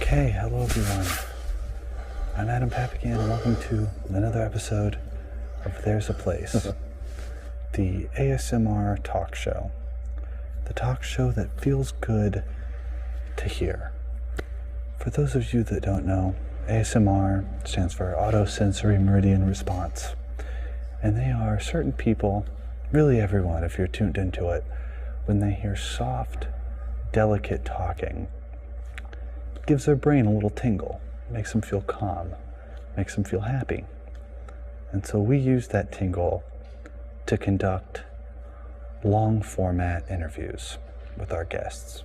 Okay, hello everyone. I'm Adam Papagan and welcome to another episode of There's a Place, the ASMR talk show. The talk show that feels good to hear. For those of you that don't know, ASMR stands for Autosensory Meridian Response. And they are certain people, really everyone if you're tuned into it, when they hear soft, delicate talking, it gives their brain a little tingle, makes them feel calm, makes them feel happy. And so we use that tingle to conduct long format interviews with our guests.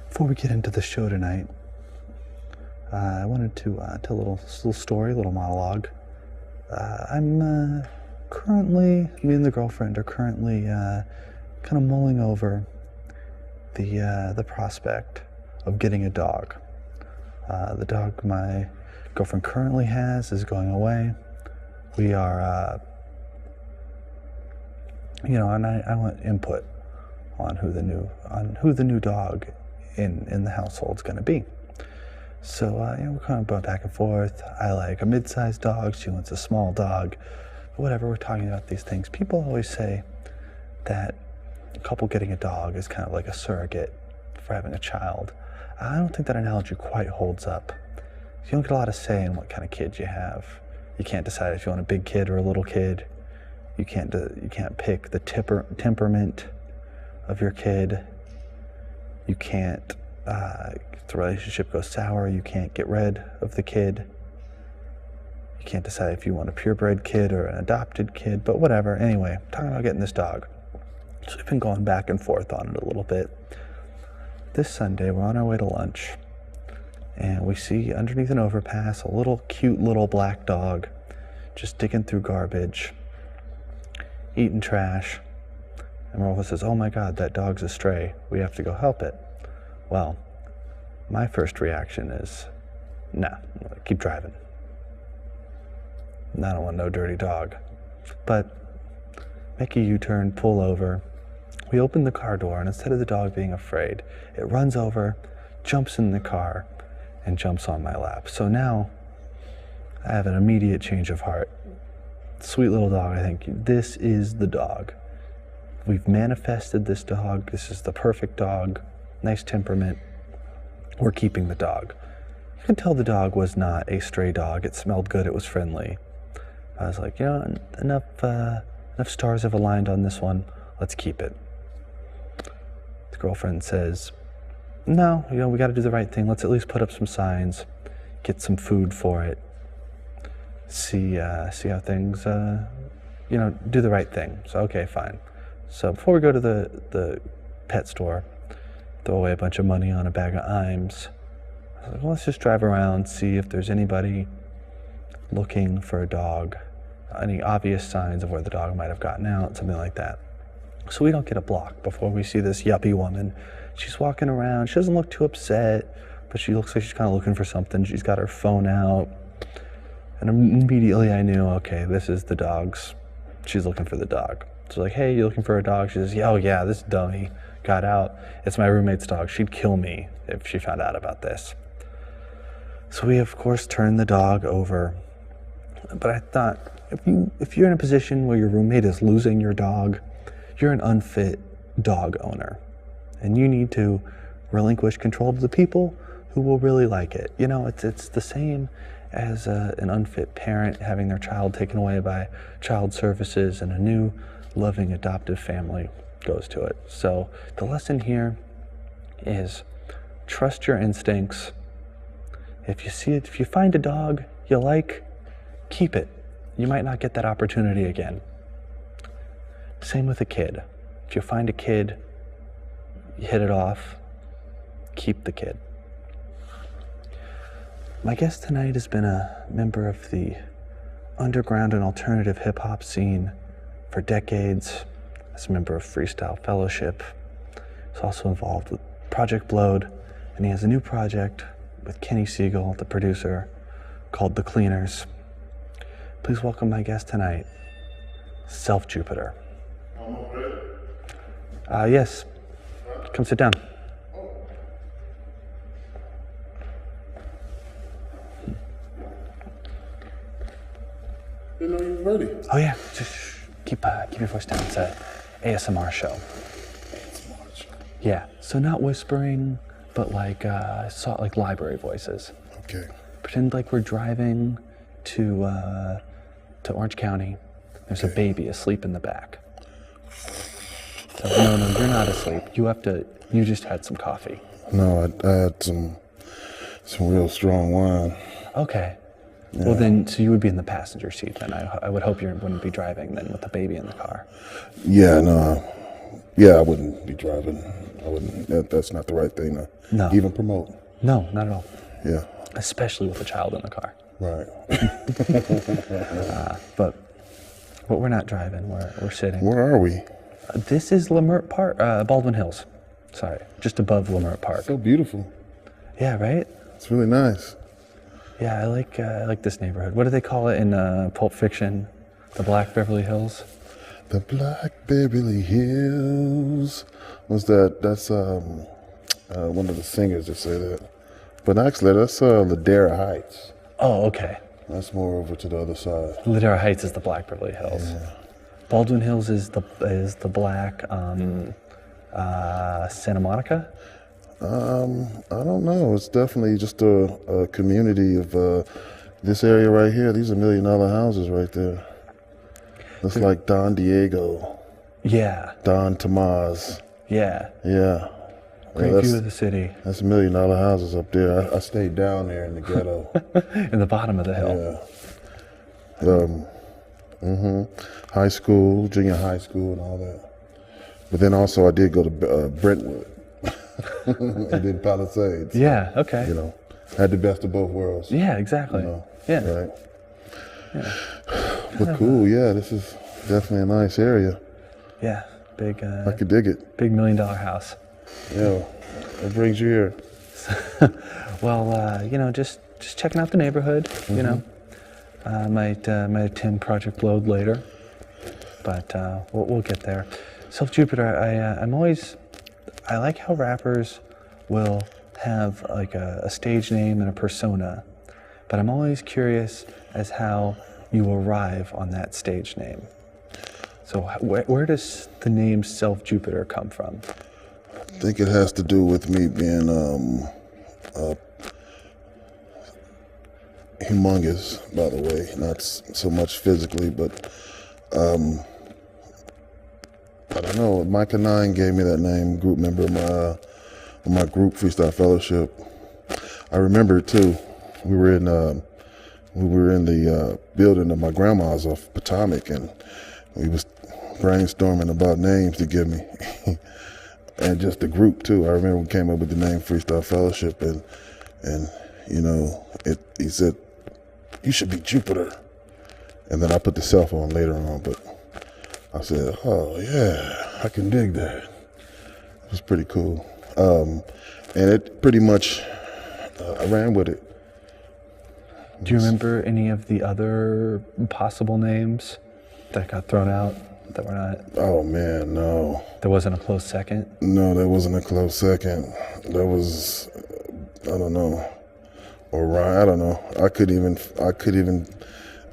Before we get into the show tonight, I wanted to tell a little story, a little monologue. I'm currently, me and the girlfriend are currently kind of mulling over the prospect of getting a dog. The dog my girlfriend currently has is going away. We are, and I want input on who the new dog in the household's going to be. So we're kind of going back and forth. I like a mid-sized dog. She wants a small dog. But whatever, we're talking about these things. People always say that a couple getting a dog is kind of like a surrogate for having a child. I don't think that analogy quite holds up. You don't get a lot of say in what kind of kid you have. You can't decide if you want a big kid or a little kid. You can't pick the temperament of your kid. You can't, if the relationship goes sour, you can't get rid of the kid. You can't decide if you want a purebred kid or an adopted kid, but whatever. Anyway, I'm talking about getting this dog. So we've been going back and forth on it a little bit. This Sunday, we're on our way to lunch, and we see underneath an overpass a cute little black dog just digging through garbage, eating trash. And Marla says, "Oh my God, that dog's a stray. We have to go help it." Well, my first reaction is, nah, keep driving. I don't want no dirty dog. But make a U-turn, pull over. We open the car door, and instead of the dog being afraid, it runs over, jumps in the car, and jumps on my lap. So now I have an immediate change of heart. Sweet little dog, I think, this is the dog. We've manifested this dog. This is the perfect dog. Nice temperament. We're keeping the dog. You could tell the dog was not a stray dog. It smelled good. It was friendly. I was like, enough stars have aligned on this one. Let's keep it. The girlfriend says, no, we got to do the right thing. Let's at least put up some signs, get some food for it, see how things, do the right thing. So, okay, fine. So before we go to the pet store, throw away a bunch of money on a bag of Imes, I was like, well, let's just drive around, see if there's anybody looking for a dog, any obvious signs of where the dog might have gotten out, something like that. So we don't get a block before we see this yuppie woman. She's walking around. She doesn't look too upset, but she looks like she's kind of looking for something. She's got her phone out. And immediately I knew, okay, this is the dog's. She's looking for the dog. So like, hey, you looking for a dog? She says, oh yeah, this dummy got out. It's my roommate's dog. She'd kill me if she found out about this. So we, of course, turned the dog over. But I thought, if you're in a position where your roommate is losing your dog, you're an unfit dog owner. And you need to relinquish control to the people who will really like it. It's the same as an unfit parent having their child taken away by child services, and a new loving adoptive family goes to it. So the lesson here is trust your instincts. If you find a dog you like, keep it. You might not get that opportunity again. Same with a kid. If you find a kid, you hit it off, keep the kid. My guest tonight has been a member of the underground and alternative hip-hop scene for decades. As a member of Freestyle Fellowship. He's also involved with Project Blowed, and he has a new project with Kenny Siegel, the producer, called the Kleenrz. Please welcome my guest tonight, Self Jupiter. Yes. Come sit down. Didn't know you were ready. Oh yeah, just keep your voice down. It's a ASMR show. ASMR show. Yeah, so not whispering, but like like library voices. Okay. Pretend like we're driving to Orange County. There's a baby asleep in the back. So no, you're not asleep. You just had some coffee. No, I had some real strong wine. Okay. Yeah. Well then, so you would be in the passenger seat then. I would hope you wouldn't be driving then with the baby in the car. Yeah, no. Yeah, I wouldn't be driving. I wouldn't. That's not the right thing to even promote. No, not at all. Yeah. Especially with a child in the car. Right. But we're not driving. We're sitting. Where are we? This is Lamert Park, Baldwin Hills. Sorry, just above Lamert Park. So beautiful. Yeah, right? It's really nice. Yeah, I like this neighborhood. What do they call it in Pulp Fiction? The Black Beverly Hills? The Black Beverly Hills. What's that? That's one of the singers that say that. But actually, that's Ladera Heights. Oh, okay. That's more over to the other side. Ladera Heights is the Black Beverly Hills. Yeah. Baldwin Hills is the black Santa Monica? I don't know. It's definitely just a community of this area right here. These are $1 million houses right there. That's like Don Diego. Yeah. Don Tomas. Yeah. Yeah. Great view of the city. That's $1 million houses up there. I stayed down there in the ghetto. In the bottom of the hill. Yeah. High school, junior high school and all that. But then also I did go to Brentwood. And then Palisades. Yeah, okay. You know, had the best of both worlds. Yeah, exactly. You know, yeah. Right. Yeah. But cool, yeah, this is definitely a nice area. Yeah, big. I could dig it. Big $1 million house. Yeah. What brings you here? Well, just checking out the neighborhood. You know, might attend Project Load later, but we'll get there. Self Jupiter, I like how rappers will have like a stage name and a persona, but I'm always curious as how you arrive on that stage name. So where does the name Self Jupiter come from? I think it has to do with me being humongous, by the way, not so much physically, but I don't know. Micah 9 gave me that name, group member of my group, Freestyle Fellowship. I remember it too. We were in the building of my grandma's off Potomac, and we was brainstorming about names to give me, and just the group too. I remember we came up with the name Freestyle Fellowship, and you know, he said, "You should be Jupiter," and then I put the self on later on, but I said, "Oh yeah, I can dig that." It was pretty cool, and it pretty much I ran with it. Do you remember any of the other possible names that got thrown out that were not? Oh man, no. There wasn't a close second? No, there wasn't a close second. There was, I don't know, Orion. I don't know. I could even.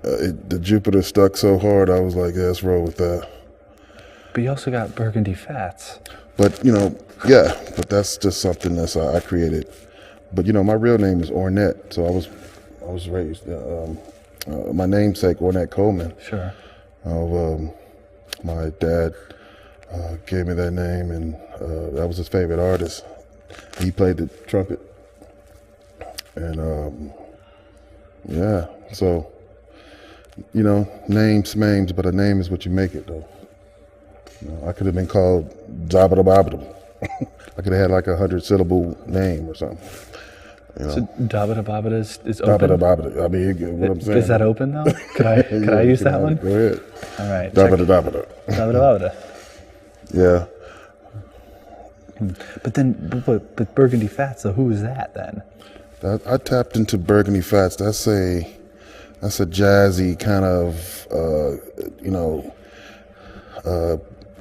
The Jupiter stuck so hard. I was like, yeah, let's roll with that. But you also got Burgundy Fats. But you know, yeah. But that's just something that's I created. But you know, my real name is Ornette, so I was raised. My namesake, Ornette Coleman. Sure. My dad gave me that name, and that was his favorite artist. He played the trumpet, and yeah. So, you know, names, but a name is what you make it, though. You know, I could have been called Zabada Babada. I could have had like a 100-syllable name or something. You know? So Dabada Babada is open? Dabada Babada. I mean, what I'm saying. Is that open though? Could I use that one? Go ahead. All right. Dabada Dabada. Dabada Babada. Yeah. But then, but Burgundy Fats, so who is that then? I tapped into Burgundy Fats. That's a jazzy kind of, you know,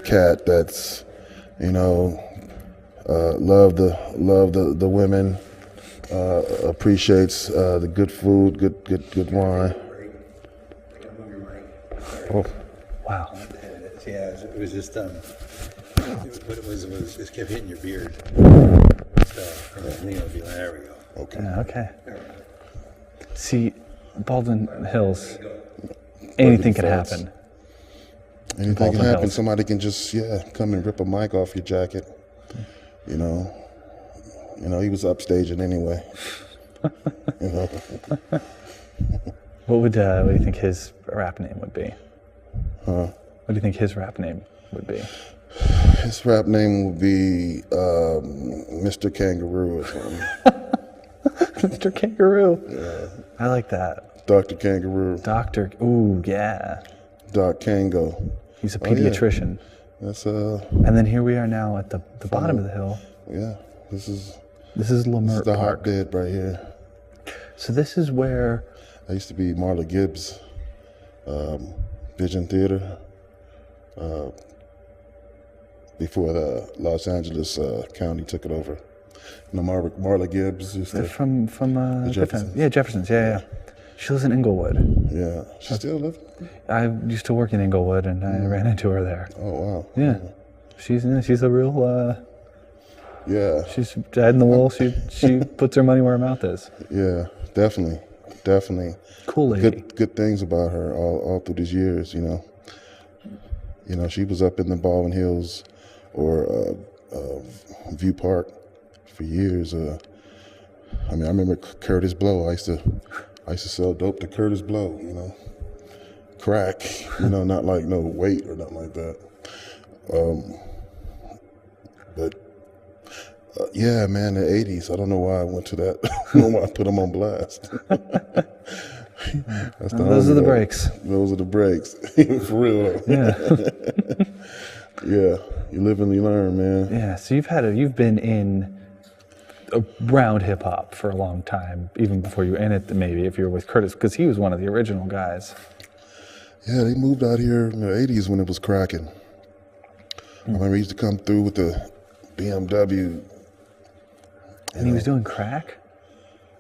cat that's, you know, love the women, appreciates the good food, good wine. Oh, wow. Yeah, it was just what it was it kept hitting your beard. So it'd be like, there we go. Okay. Yeah, okay. See, Baldwin Hills, anything could happen. Anything can Baldwin happen. Hills. Somebody can just come and rip a mic off your jacket. You know, he was upstaging anyway. You know. What do you think his rap name would be? Huh? What do you think his rap name would be? His rap name would be Mr. Kangaroo or something. Mr. Kangaroo. Yeah. I like that. Dr. Kangaroo. Doctor. Ooh, yeah. Doc Kango. He's a pediatrician. That's And then here we are now at the bottom of the hill. Yeah. This is Lamert the Park. hotbed right here. So this is where I used to be Marla Gibbs, Vision Theater, before the Los Angeles County took it over. You know, Marla Gibbs used to, from Jeffersons. Yeah, Jefferson's. Yeah. She lives in Inglewood. Yeah, she still living? I used to work in Inglewood, and I ran into her there. Oh wow. Yeah, she's a real. Yeah. She's dyed in the wool. She puts her money where her mouth is. Yeah, definitely. Cool lady. Good things about her all through these years. You know, she was up in the Baldwin Hills or View Park for years. I remember Curtis Blow. I used to sell dope to Curtis Blow. You know, crack. You know, not like no weight or nothing like that. But. Yeah, man, the 80s. I don't know why I went to that. I don't know why I put them on blast. Those are the breaks. Those are the breaks. For real. Yeah. Yeah. You live and you learn, man. Yeah. So you've been in around hip hop for a long time, even before you were in it. Maybe if you were with Curtis, because he was one of the original guys. Yeah, they moved out here in the 80s when it was cracking. I remember he used to come through with the BMW. And he was doing crack?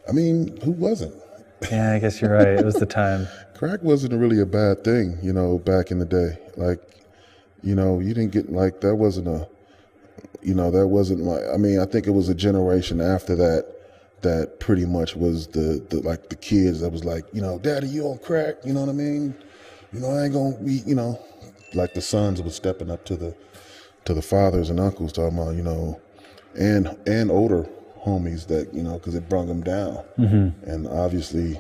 I mean, who wasn't? Yeah, I guess you're right. It was the time. Crack wasn't really a bad thing, you know, back in the day. Like, you know, you didn't get, like, that wasn't I think it was a generation after that pretty much was the kids that was like, you know, Daddy, you on crack, you know what I mean? You know, I ain't gonna be, you know, like the sons was stepping up to the fathers and uncles talking about, you know, and older homies that, you know, because it brung them down. Mm-hmm. And obviously,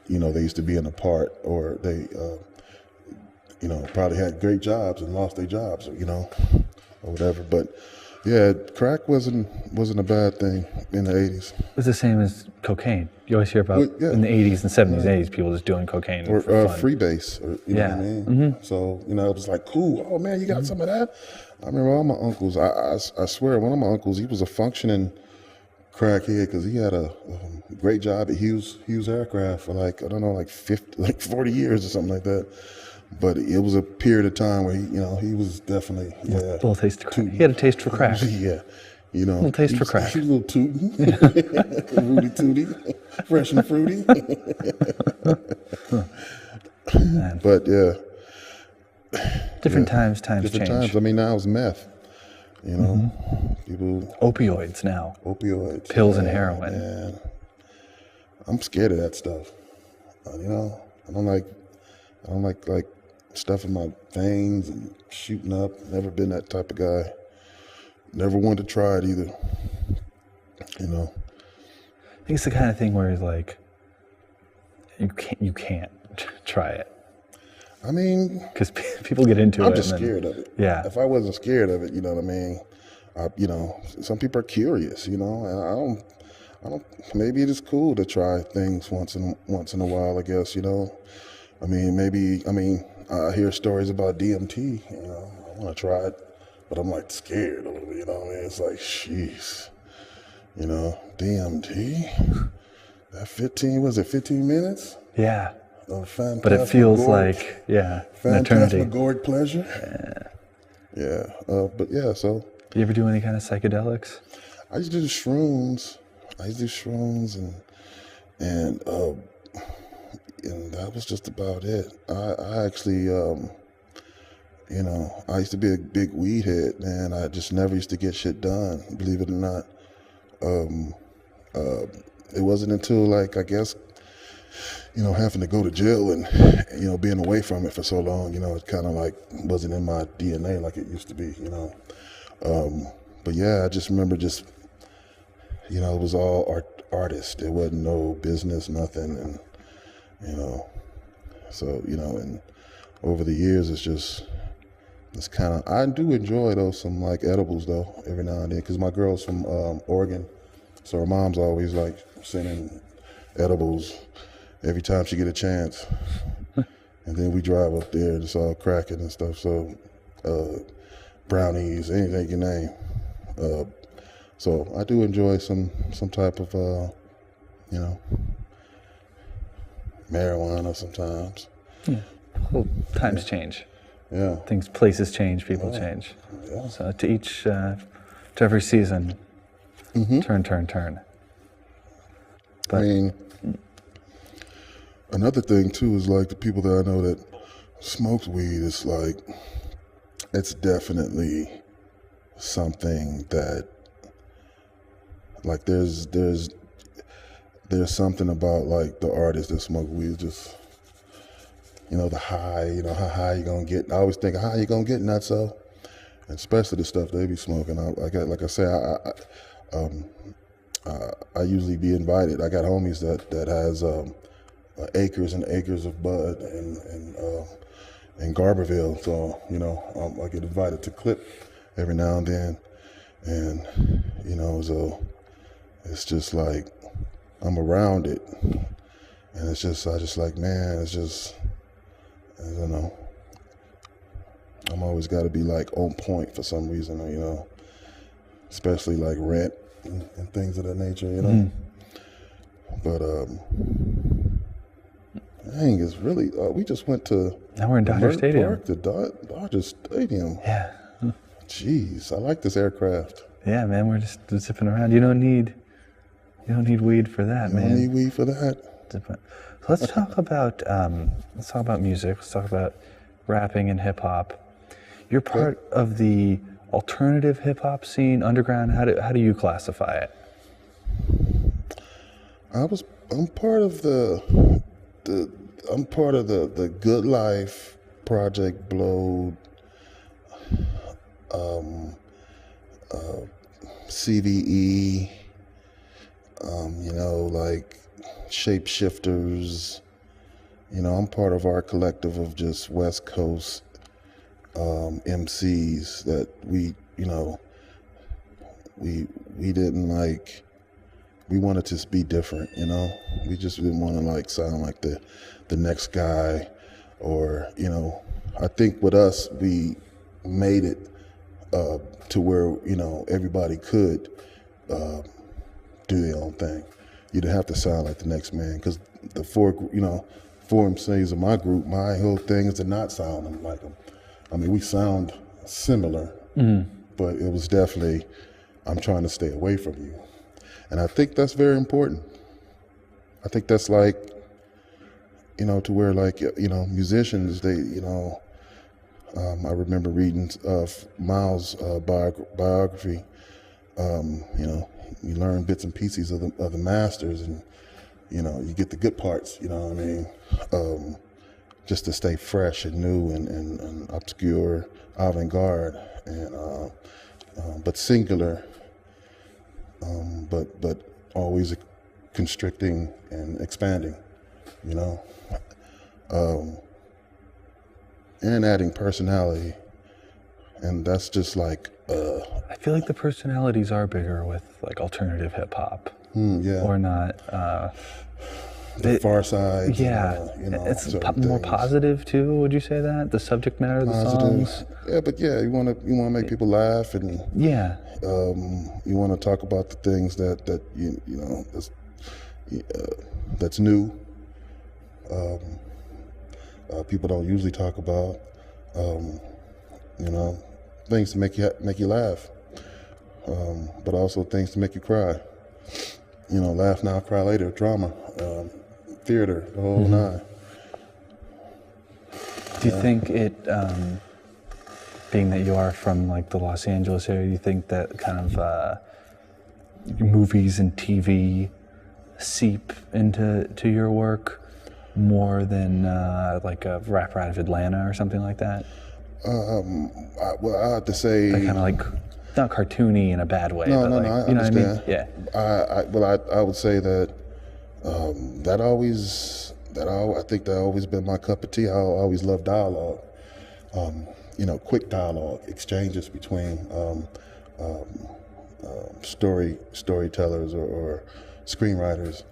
you know, they used to be in a part, or they, you know, probably had great jobs and lost their jobs, you know, or whatever. But yeah, crack wasn't a bad thing in the 80s. It was the same as cocaine. You always hear about in the 80s and 70s, 80s, people just doing cocaine or for fun. freebase, or you know what I mean. Mm-hmm. So you know, it was like cool. Oh man, you got some of that. I remember all my uncles. I swear, one of my uncles, he was a functioning crackhead because he had a great job at Hughes Aircraft for like, I don't know, like 40 years or something like that. But it was a period of time where he was definitely A little taste of crack. He had a taste for crack. Yeah, you know, a little taste for crack. He was a little tootin', Rudy Tooty, fresh and fruity. But yeah. Different times Different change. times. I mean, now it's meth. You know, people. Opioids now. Opioids. Pills and heroin. Man. I'm scared of that stuff. You know, I don't like stuff in my veins and shooting up. Never been that type of guy. Never wanted to try it either. You know. I think it's the kind of thing where he's like, you can't try it. I mean, because people get into it. I'm just scared of it. Yeah. If I wasn't scared of it, you know what I mean. You know, some people are curious. You know, I don't. Maybe it is cool to try things once in a while. I guess, you know. I mean, I hear stories about DMT. You know, I want to try it, but I'm like scared a little bit. You know what I mean? It's like, jeez. You know, DMT. That 15 minutes? Yeah. But it feels like, an eternity. Phantasmagoric pleasure. Yeah. But yeah, so. You ever do any kind of psychedelics? I used to do shrooms. And and that was just about it. I actually, I used to be a big weed head, man. I just never used to get shit done, believe it or not. It wasn't until, like, I guess, having to go to jail and, being away from it for so long, it kind of like wasn't in my DNA like it used to be, But yeah, I just remember it was all artist. It wasn't no business, nothing. And, and over the years, it's kind of, I do enjoy some like edibles though, every now and then, because my girl's from Oregon. So her mom's always like sending edibles every time she get a chance. And then we drive up there and it's all cracking and stuff. So brownies, anything you name. So I do enjoy some type of, marijuana sometimes. Yeah. Well, times change. Yeah. Places change, people change. Yeah. So to every season, turn. But, I mean, another thing too is like the people that I know that smokes weed, it's like, it's definitely something that, like, there's something about like the artists that smoke weed, just, the high, how high you gonna get. I always think, how you gonna get nutso? And especially the stuff they be smoking. I usually be invited. I got homies that has acres and acres of bud in Garberville. So, I get invited to clip every now and then. And, so it's just like, I'm around it. And I just like, man, it's just, I don't know. I'm always got to be like on point for some reason, especially like rent and things of that nature, But dang, it's really. We just went to. Now we're in Dodger Stadium. Park, the Dodger Stadium. Yeah. Jeez, I like this aircraft. Yeah, man, we're just zipping around. You don't need weed for that, man. You don't need weed for that. So let's talk about music. Let's talk about rapping and hip hop. You're part of the alternative hip hop scene, underground. How do you classify it? I'm part of the Good Life Project Blowed, CVE, like Shapeshifters. I'm part of our collective of just West Coast MCs that we didn't like. We wanted to be different, We just didn't want to like sound like the next guy, or I think with us we made it to where everybody could do their own thing. You didn't have to sound like the next man, because the four MCs of my group, my whole thing is to not sound like them. I mean, we sound similar, but it was definitely, I'm trying to stay away from you. And I think that's very important. I think that's like, to where like, musicians, they, I remember reading Miles' biography. You learn bits and pieces of the masters, and, you get the good parts, what I mean? Just to stay fresh and new and obscure, avant-garde, and but singular, but always constricting and expanding, and adding personality. And that's just like I feel like the personalities are bigger with like alternative hip hop. Yeah. Or not. The Far Side. Yeah. It's more positive too, would you say that? The subject matter of the songs? Yeah, but yeah, you wanna make people laugh, and yeah. You wanna talk about the things that that's new. People don't usually talk about. Things to make you laugh, but also things to make you cry. Laugh now, cry later, drama, theater, the whole nine. Do you think it, being that you are from like the Los Angeles area, do you think that kind of movies and TV seep into your work more than like a rapper out of Atlanta or something like that? Well, I have to say, Like kind of like not cartoony in a bad way, no, but no, like, no, I you know understand. what I mean? Yeah. I would say that I think that always been my cup of tea. I always loved dialogue. Quick dialogue exchanges between storytellers or screenwriters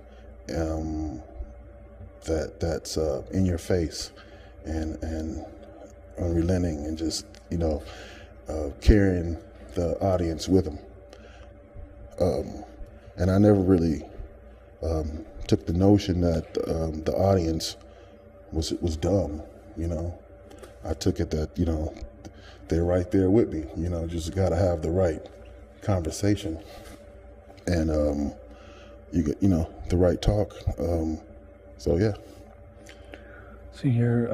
that's in your face and unrelenting and just carrying the audience with them. And I never really took the notion that the audience was dumb. I took it that they're right there with me. Just got to have the right conversation and you get the right talk. So yeah. So you're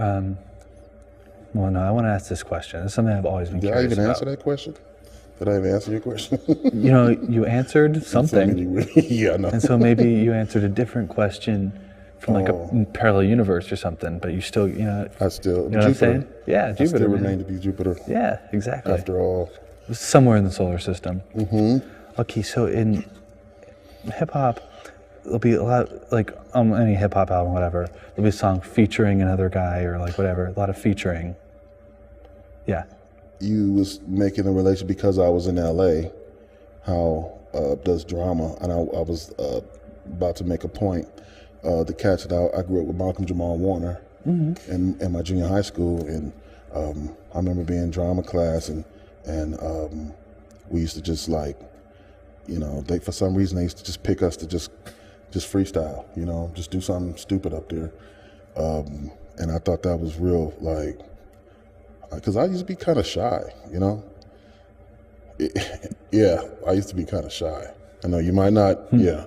well, no, I want to ask this question. It's something I've always been Did I curious even about. answer that question? Did I even answer your question? You answered something. Yeah, I know. And so maybe you answered a different question from like a parallel universe or something, but you still, I still, you know what I'm saying? Yeah, I Jupiter. still man. remain to be Jupiter. Yeah, exactly. After all. Somewhere in the solar system. Mm-hmm. Okay, so in hip hop, there'll be a lot, like any hip hop album, whatever, there'll be a song featuring another guy or like whatever, a lot of featuring. Yeah. You was making a relation because I was in LA, how does drama, and I was about to make a point. The cats that I grew up with Malcolm Jamal Warner in my junior high school, and I remember being in drama class, and we used to just like, they for some reason they used to just pick us to just freestyle, just do something stupid up there, and I thought that was real, like, because I used to be kind of shy, Yeah, I used to be kind of shy. I know you might not, yeah.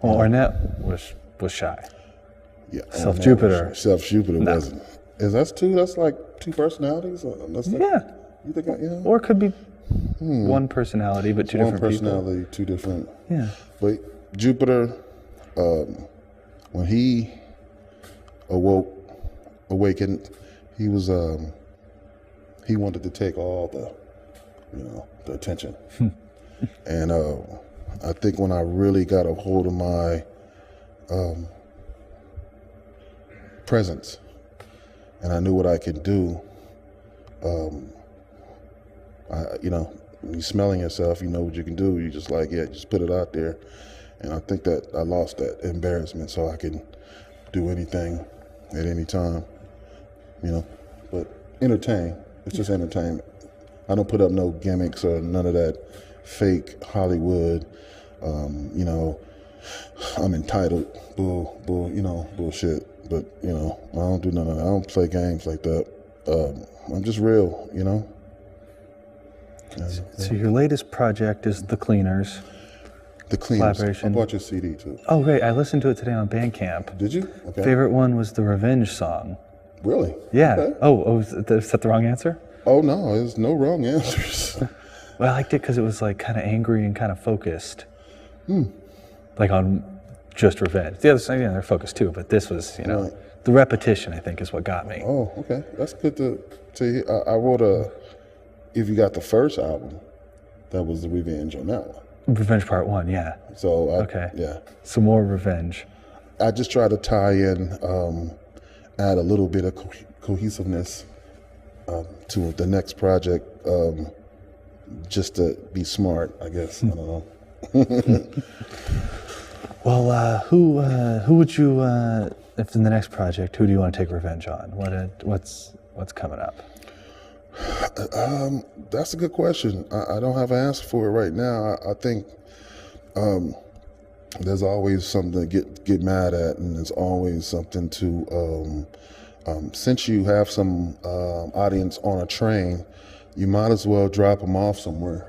Well, Ornette was shy. Yeah, Self-Jupiter. Self-Jupiter wasn't. Is that two? That's like two personalities? That's like, Yeah. You think Or it could be one personality, but two one different personality, two different. Yeah. But Jupiter, when he awakened, he was he wanted to take all the attention. And I think when I really got a hold of my presence and I knew what I could do, when you're smelling yourself, you know what you can do. You just like, just put it out there. And I think that I lost that embarrassment, so I can do anything at any time, but entertain. It's just entertainment. I don't put up no gimmicks or none of that fake Hollywood, I'm entitled, bullshit. But, I don't do none of that. I don't play games like that. I'm just real, So your latest project is The Kleenrz. The Kleenrz. Collaboration. I bought your CD too. Oh, great. I listened to it today on Bandcamp. Did you? Okay. Favorite one was the Revenge song. Really? Yeah. Okay. Oh, is that the wrong answer? Oh, no, there's no wrong answers. Well, I liked it because it was like kind of angry and kind of focused. Like on just revenge. The other song, they're focused too, but this was, Right. the repetition, I think, is what got me. Oh, okay. That's good to hear. I wrote if you got the first album, that was the Revenge on that one. Revenge Part 1, yeah. So, Okay. Yeah. Some more revenge. I just try to tie in, add a little bit of cohesiveness to the next project, just to be smart, I guess. I don't know. Well, who would you, if in the next project, who do you want to take revenge on? What's coming up? That's a good question. I don't have an answer for it right now. I think there's always something to get mad at, and there's always something to. Since you have some audience on a train, you might as well drop them off somewhere,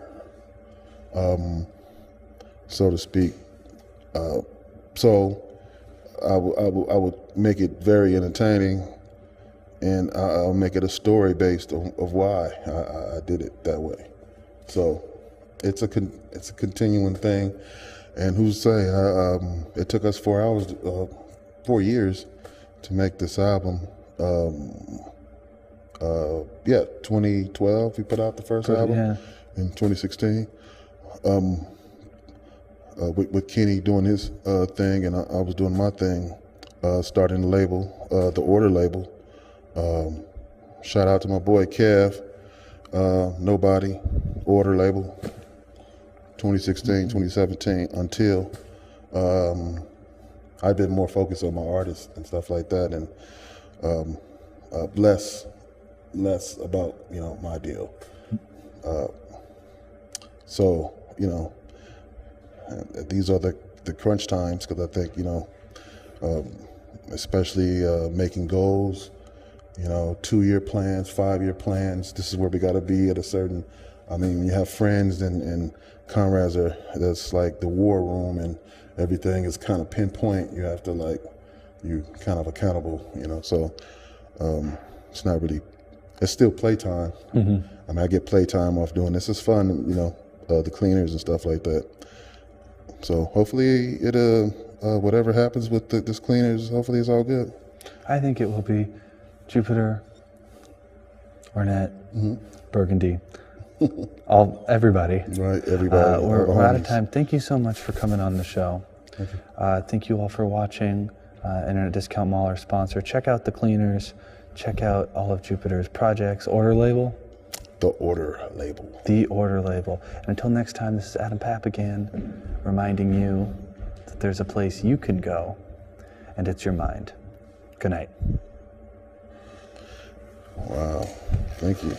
so to speak. So I would make it very entertaining and I'll make it a story based on of why I did it that way. So it's a continuing thing. And who's to say? It took us 4 years to make this album. 2012 we put out the first album. Yeah. In 2016. With Kenny doing his thing, and I was doing my thing, starting the label, the Order label. Shout out to my boy Kev, Nobody, Order label, 2016, 2017, until I've been more focused on my artists and stuff like that, and less about, my deal. So, these are the crunch times, because I think, especially making goals, 2-year plans, 5-year plans. This is where we got to be at a certain, you have friends and comrades that's like the war room, and everything is kind of pinpoint. You have to you're kind of accountable, so it's not really, it's still playtime. Mm-hmm. I get playtime off doing this. It's fun, the Kleenrz and stuff like that. So hopefully whatever happens with this Kleenrz, hopefully it's all good. I think it will be Jupiter, Ornette, Burgundy, everybody. Right, everybody. We're out of time. Thank you so much for coming on the show. Thank you. Thank you all for watching. Internet Discount Mall, our sponsor. Check out the Kleenrz. Check out all of Jupiter's projects. Order label. The Order label. The Order label. And until next time, this is Adam Papagan reminding you that there's a place you can go, and it's your mind. Good night. Wow. Thank you.